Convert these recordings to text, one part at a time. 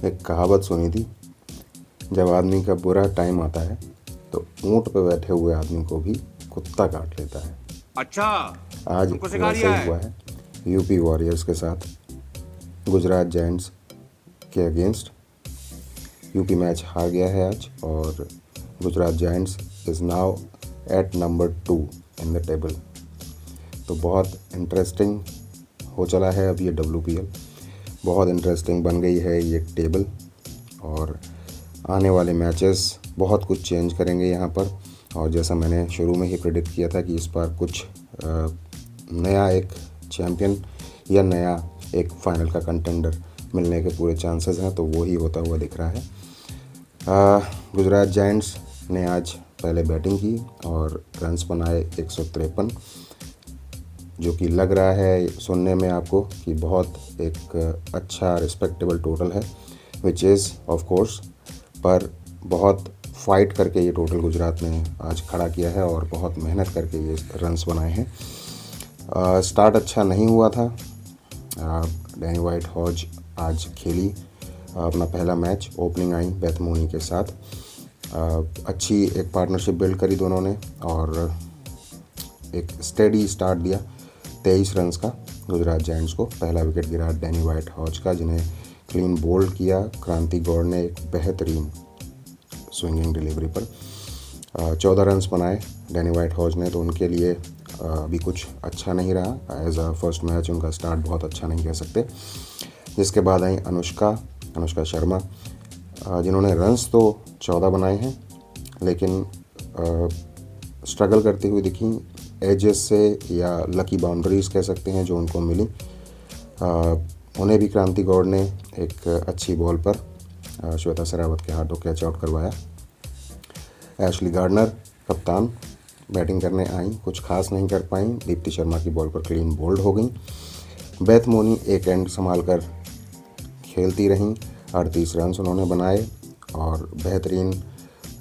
एक कहावत सुनी थी, जब आदमी का बुरा टाइम आता है तो ऊंट पे बैठे हुए आदमी को भी कुत्ता काट लेता है। अच्छा, आज तुमको सिखा वैसा दिया ही है। हुआ है यूपी वॉरियर्स के साथ गुजरात जायंट्स के अगेंस्ट। यूपी मैच हार गया है आज और Gujarat giants is now at number 2 in the table. तो बहुत इंटरेस्टिंग हो चला है अब ये WPL, बहुत इंटरेस्टिंग बन गई है ये टेबल और आने वाले मैचेस बहुत कुछ चेंज करेंगे यहाँ पर। और जैसा मैंने शुरू में ही प्रेडिक्ट किया था कि इस बार कुछ नया एक चैम्पियन या नया एक फाइनल का कंटेंडर मिलने के पूरे चांसेस हैं, तो वो ही होता हुआ दिख रहा है। गुजरात जायंट्स ने आज पहले बैटिंग की और रन्स बनाए 153, जो कि लग रहा है सुनने में आपको कि बहुत एक अच्छा रिस्पेक्टेबल टोटल है, विच इज़ ऑफ कोर्स। पर बहुत फाइट करके ये टोटल गुजरात ने आज खड़ा किया है और बहुत मेहनत करके ये रन्स बनाए हैं। स्टार्ट अच्छा नहीं हुआ था। डैनी वाइट हॉज आज खेली अपना पहला मैच, ओपनिंग आई बेथ मोनी के साथ। अच्छी एक पार्टनरशिप बिल्ड करी दोनों ने और एक स्टेडी स्टार्ट दिया 23 रन्स का गुजरात जायंट्स को। पहला विकेट गिरा डैनी वाइट हॉज का, जिन्हें क्लीन बोल्ड किया क्रांति गौड़ ने एक बेहतरीन स्विंगिंग डिलीवरी पर। 14 रन्स बनाए डैनी वाइट हॉज ने, तो उनके लिए अभी कुछ अच्छा नहीं रहा। एज अ फर्स्ट मैच उनका स्टार्ट बहुत अच्छा नहीं कह सकते। जिसके बाद आई अनुष्का शर्मा, जिन्होंने रन्स तो 14 बनाए हैं लेकिन स्ट्रगल करती हुई दिखी एजेस से या लकी बाउंड्रीज कह सकते हैं जो उनको मिली। उन्हें भी क्रांति गौड़ ने एक अच्छी बॉल पर श्वेता शेरावत के हाथों कैच आउट करवाया। एशली गार्डनर कप्तान बैटिंग करने आई, कुछ खास नहीं कर पाई। दीप्ति शर्मा की बॉल पर क्लीन बोल्ड हो गई। बेथ मोनी एक एंड संभाल कर खेलती रहीं, 38 रन्स उन्होंने बनाए और बेहतरीन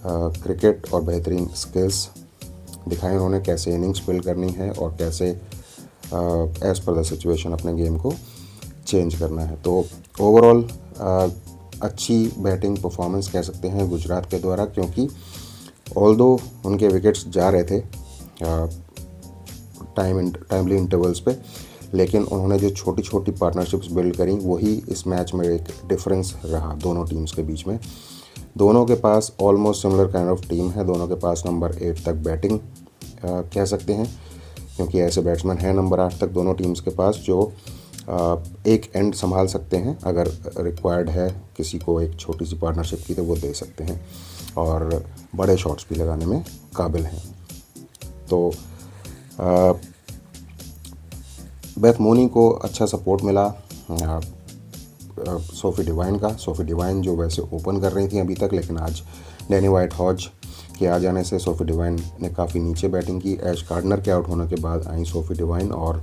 क्रिकेट और बेहतरीन स्किल्स दिखाई उन्होंने, कैसे इनिंग्स बिल्ड करनी है और कैसे एज़ पर द सिचुएशन अपने गेम को चेंज करना है। तो ओवरऑल अच्छी बैटिंग परफॉर्मेंस कह सकते हैं गुजरात के द्वारा, क्योंकि ऑल्दो उनके विकेट्स जा रहे थे टाइमली इंटरवल्स पे, लेकिन उन्होंने जो छोटी छोटी पार्टनरशिप्स बिल्ड करी वही इस मैच में एक डिफरेंस रहा दोनों टीम्स के बीच में। दोनों के पास almost similar kind of team है, दोनों के पास नंबर 8 तक बैटिंग कह सकते हैं, क्योंकि ऐसे बैट्समैन हैं नंबर 8 तक दोनों टीम्स के पास जो एक एंड संभाल सकते हैं। अगर रिक्वायर्ड है किसी को एक छोटी सी पार्टनरशिप की तो वो दे सकते हैं और बड़े शॉट्स भी लगाने में काबिल हैं। तो बेथ मोनी को अच्छा सपोर्ट मिला सोफी डिवाइन जो वैसे ओपन कर रही थी अभी तक, लेकिन आज डैनी वाइट हॉज के आ जाने से सोफी डिवाइन ने काफ़ी नीचे बैटिंग की। एश गार्डनर के आउट होने के बाद आई सोफी डिवाइन और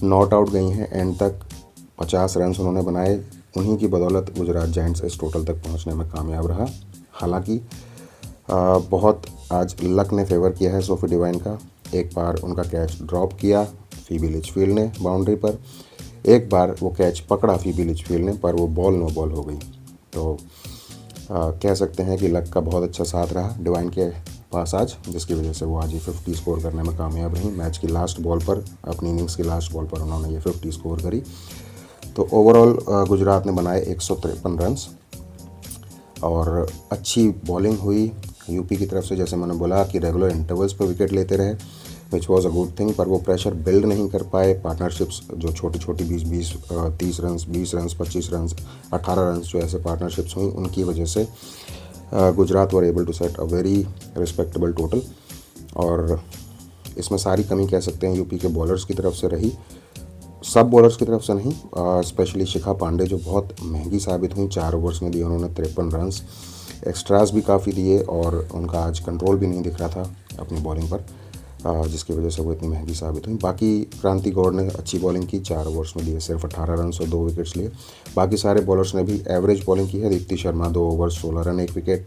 नॉट आउट गई हैं एंड तक। 50 रन्स उन्होंने बनाए, उन्हीं की बदौलत गुजरात जायंट्स इस टोटल तक पहुंचने में कामयाब रहा। हालांकि बहुत आज लक ने फेवर किया है सोफी डिवाइन का। एक बार उनका कैच ड्रॉप किया फीबी लिचफील्ड ने बाउंड्री पर, एक बार वो कैच पकड़ा फीबी लिचफील्ड ने, पर वो बॉल नो बॉल हो गई। तो कह सकते हैं कि लक का बहुत अच्छा साथ रहा डिवाइन के पास आज, जिसकी वजह से वो आज ये 50 स्कोर करने में कामयाब रही। मैच की लास्ट बॉल पर, अपनी इनिंग्स की लास्ट बॉल पर उन्होंने ये 50 स्कोर करी। तो ओवरऑल गुजरात ने बनाए 153 रन्स और अच्छी बॉलिंग हुई यूपी की तरफ से। जैसे मैंने बोला कि रेगुलर इंटरवल्स पर विकेट लेते रहे, which was a good thing, पर वो प्रेशर बिल्ड नहीं कर पाए। पार्टनरशिप्स जो छोटी छोटी 20-20 30 रन्स 20 रन्स 25 रन्स 18 रन्स जो ऐसे पार्टनरशिप्स हुई, उनकी वजह से Gujarat were able to set a very respectable total. और इसमें सारी कमी कह सकते हैं यूपी के बॉलर्स की तरफ से रही, सब बॉलर्स की तरफ से नहीं। स्पेशली शिखा पांडे जो बहुत महंगी साबित हुई, 4 ओवर्स में दिए उन्होंने 53 रन्स, एक्स्ट्रास भी काफ़ी दिए और उनका आज कंट्रोल भी नहीं दिख रहा था अपनी बॉलिंग पर, जिसकी वजह से वो इतनी महंगी साबित हुई। बाकी क्रांति गौड़ ने अच्छी बॉलिंग की, 4 ओवर्स में दिए सिर्फ 18 रन्स और 2 विकेट्स लिए। बाकी सारे बॉलर्स ने भी एवरेज बॉलिंग की है। Deepti Sharma 2 overs 16 run 1 wicket.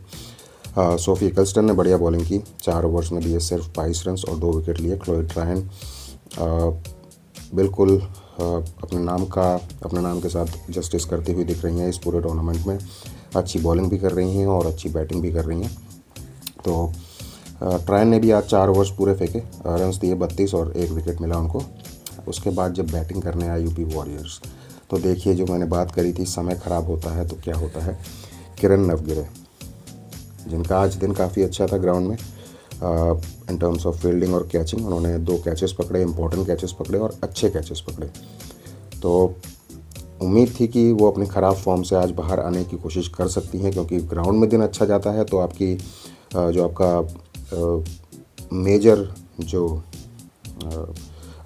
Sophie Ecclestone ने बढ़िया बॉलिंग की, 4 ओवर्स में दिए सिर्फ 22 रन्स और 2 विकेट लिए। क्लोइड ट्रायन बिल्कुल अपने नाम के साथ जस्टिस करती हुई दिख रही हैं इस पूरे टूर्नामेंट में। अच्छी बॉलिंग भी कर रही हैं और अच्छी बैटिंग भी कर रही हैं। तो ट्रायन ने भी आज 4 ओवर्स पूरे फेंके, रन्स दिए 32 और 1 विकेट मिला उनको। उसके बाद जब बैटिंग करने आया यूपी वॉरियर्स, तो देखिए जो मैंने बात करी थी समय ख़राब होता है तो क्या होता है। किरण नवगिरे, जिनका आज दिन काफ़ी अच्छा था ग्राउंड में इन टर्म्स ऑफ फील्डिंग और कैचिंग, उन्होंने 2 कैचेस पकड़े, इंपॉर्टेंट कैचेस पकड़े और अच्छे कैचेस पकड़े। तो उम्मीद थी कि वो अपनी ख़राब फॉर्म से आज बाहर आने की कोशिश कर सकती हैं, क्योंकि ग्राउंड में दिन अच्छा जाता है तो आपकी जो आपका मेजर जो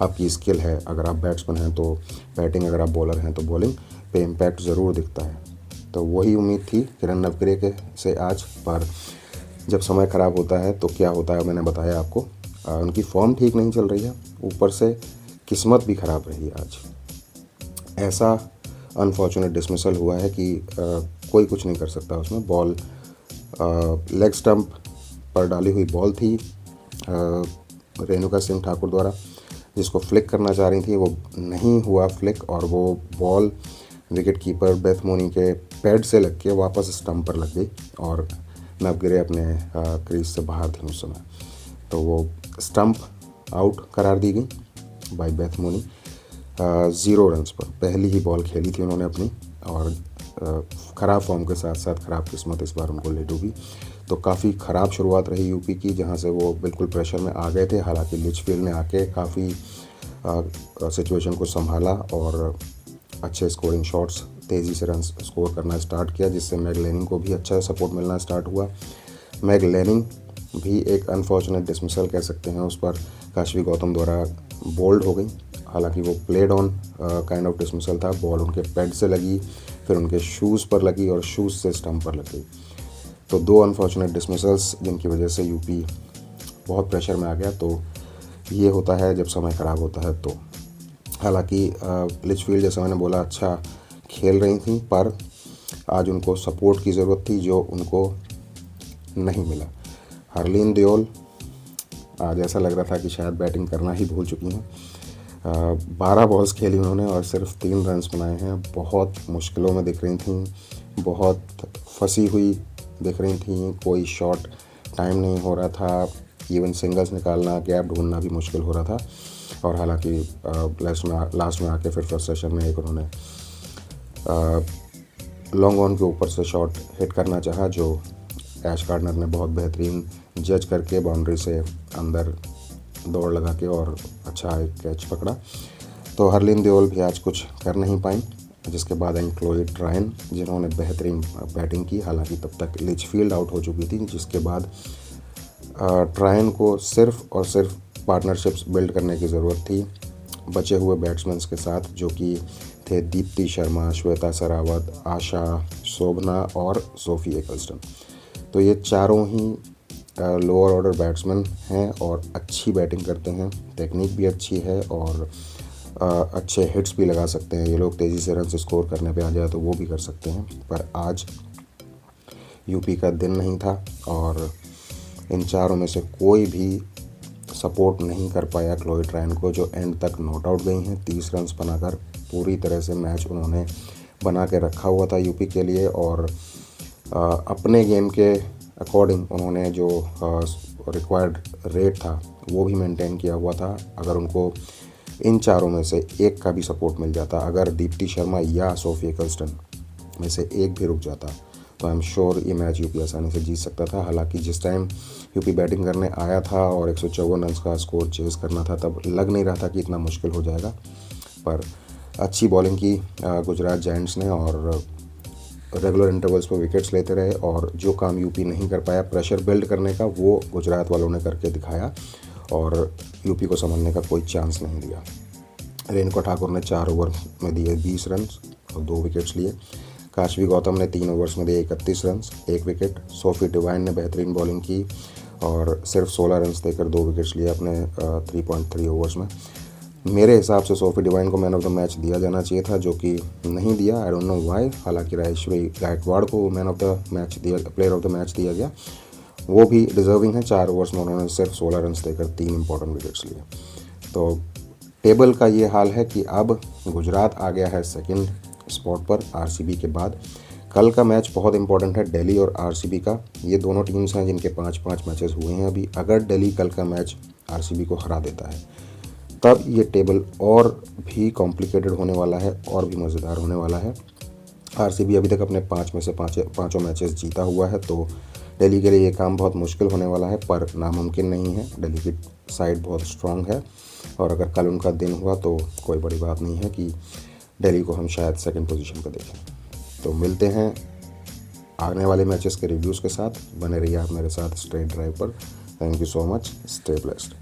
आपकी स्किल है, अगर आप बैट्समैन हैं तो बैटिंग, अगर आप बॉलर हैं तो बॉलिंग पे इम्पैक्ट ज़रूर दिखता है। तो वही उम्मीद थी किरण नवगिरे के से आज, पर जब समय ख़राब होता है तो क्या होता है मैंने बताया आपको। उनकी फॉर्म ठीक नहीं चल रही है, ऊपर से किस्मत भी ख़राब रही आज। ऐसा अनफॉर्चुनेट डिसमिसल हुआ है कि कोई कुछ नहीं कर सकता उसमें। बॉल लेग स्टंप पर डाली हुई बॉल थी रेणुका सिंह ठाकुर द्वारा, जिसको फ्लिक करना चाह रही थी, वो नहीं हुआ फ्लिक और वो ball wicket keeper Beth Moni के पैड से लग के वापस स्टंप पर लग गई और नवगिरे अपने क्रीज से बाहर थी उस समय। तो वो स्टंप आउट करार दी गई बाय बेथ मोनी 0 रन्स पर। पहली ही बॉल खेली थी उन्होंने अपनी, और ख़राब फॉर्म के साथ साथ ख़राब किस्मत इस बार उनको ले डूबी। तो काफ़ी ख़राब शुरुआत रही यूपी की, जहां से वो बिल्कुल प्रेशर में आ गए थे। हालांकि लिचफील्ड ने आके काफ़ी सिचुएशन को संभाला और अच्छे स्कोरिंग शॉट्स, तेज़ी से रन स्कोर करना स्टार्ट किया, जिससे मैग लैनिंग को भी अच्छा सपोर्ट मिलना स्टार्ट हुआ। मैग लैनिंग भी एक अनफॉर्चुनेट डिसमिसल कह सकते हैं, उस पर काशवी गौतम द्वारा बोल्ड हो गई। हालांकि वो played on kind of dismissal था, बॉल उनके पैड से लगी, फिर उनके शूज़ पर लगी और शूज़ से स्टंप पर लग गई। तो 2 अनफॉर्चुनेट डिसमिसल्स, जिनकी वजह से यूपी बहुत प्रेशर में आ गया। तो ये होता है जब समय ख़राब होता है। तो हालांकि लिचफील्ड, जैसा मैंने बोला, अच्छा खेल रही थी, पर आज उनको सपोर्ट की ज़रूरत थी जो उनको नहीं मिला। हरलीन देओल आज ऐसा लग रहा था कि शायद बैटिंग करना ही भूल चुकी हैं। 12 बॉल्स खेली उन्होंने और सिर्फ 3 रन्स बनाए हैं। बहुत मुश्किलों में दिख रही थी, बहुत फंसी हुई दिख रही थी, कोई शॉट टाइम नहीं हो रहा था, इवन सिंगल्स निकालना, गैप ढूंढना भी मुश्किल हो रहा था। और हालांकि लास्ट में आके फिर फर्स्ट सेशन में एक उन्होंने लॉन्ग ऑन के ऊपर से शॉट हिट करना चाहा, जो ऐश गार्डनर ने बहुत बेहतरीन जज करके बाउंड्री से अंदर दौड़ लगा के और अच्छा एक कैच पकड़ा। तो हरलीन देओल भी आज कुछ कर नहीं पाई, जिसके बाद आई क्लोई ट्रायन, जिन्होंने बेहतरीन बैटिंग की। हालांकि तब तक लिचफील्ड आउट हो चुकी थी, जिसके बाद ट्रायन को सिर्फ और सिर्फ पार्टनरशिप्स बिल्ड करने की ज़रूरत थी बचे हुए बैट्समैन के साथ, जो कि थे दीप्ति शर्मा, श्वेता सरावत, आशा, शोभना और सोफी एकल्स्टन। तो ये चारों ही लोअर ऑर्डर बैट्समैन हैं और अच्छी बैटिंग करते हैं, टेक्निक भी अच्छी है और अच्छे हिट्स भी लगा सकते हैं। ये लोग तेज़ी से रन स्कोर करने पे आ जाए तो वो भी कर सकते हैं। पर आज यूपी का दिन नहीं था और इन चारों में से कोई भी सपोर्ट नहीं कर पाया क्लोई ट्रायन को, जो एंड तक नॉट आउट गई हैं 30 रन्स बनाकर। पूरी तरह से मैच उन्होंने बना के रखा हुआ था यूपी के लिए और अपने गेम के अकॉर्डिंग उन्होंने जो रिक्वायर्ड रेट था वो भी मेंटेन किया हुआ था। अगर उनको इन चारों में से एक का भी सपोर्ट मिल जाता, अगर दीप्ति शर्मा या सोफी एकल्स्टन में से एक भी रुक जाता, तो आई एम श्योर ये मैच यूपी आसानी से जीत सकता था। हालांकि जिस टाइम यूपी बैटिंग करने आया था और 154 रन का स्कोर चेज़ करना था, तब लग नहीं रहा था कि इतना मुश्किल हो जाएगा। पर अच्छी बॉलिंग की गुजरात जायंट्स ने और रेगुलर इंटरवल्स पर विकेट्स लेते रहे, और जो काम यूपी नहीं कर पाया प्रेशर बिल्ड करने का, वो गुजरात वालों ने करके दिखाया और यूपी को संभलने का कोई चांस नहीं दिया। रेणुका ठाकुर ने 4 ओवर में दिए 20 रन और 2 विकेट्स लिए। काशवी गौतम ने 3 ओवर्स में दिए 31 रन, 1 विकेट। सोफी डिवाइन ने बेहतरीन बॉलिंग की और सिर्फ 16 रन देकर 2 विकेट्स लिए अपने 3.3 ओवर्स में। मेरे हिसाब से सोफी डिवाइन को मैन ऑफ द मैच दिया जाना चाहिए था, जो कि नहीं दिया। I don't know why. हालांकि राजेश्वरी गायकवाड़ को मैन ऑफ द मैच दिया, प्लेयर ऑफ द मैच दिया गया, वो भी डिजर्विंग है। 4 ओवर्स में उन्होंने सिर्फ 16 रन देकर 3 इंपॉर्टेंट विकेट्स लिए। तो टेबल का ये हाल है कि अब गुजरात आ गया है सेकंड स्पॉट पर आरसीबी के बाद। कल का मैच बहुत इंपॉर्टेंट है दिल्ली और आरसीबी का। ये दोनों टीम्स हैं जिनके 5-5 मैचेस हुए हैं अभी। अगर दिल्ली कल का मैच आरसीबी को हरा देता है तब ये टेबल और भी कॉम्प्लिकेटेड होने वाला है और भी मज़ेदार होने वाला है। आरसीबी अभी तक अपने 5 में से पाँचों मैचेस जीता हुआ है, तो दिल्ली के लिए ये काम बहुत मुश्किल होने वाला है, पर नामुमकिन नहीं है। दिल्ली की साइड बहुत स्ट्रांग है और अगर कल उनका दिन हुआ तो कोई बड़ी बात नहीं है कि दिल्ली को हम शायद सेकंड पोजीशन पर देखें। तो मिलते हैं आने वाले मैचेस के रिव्यूज़ के साथ। बने रहिए आप मेरे साथ स्ट्रेट ड्राइव पर। Thank you so much. Stay blessed.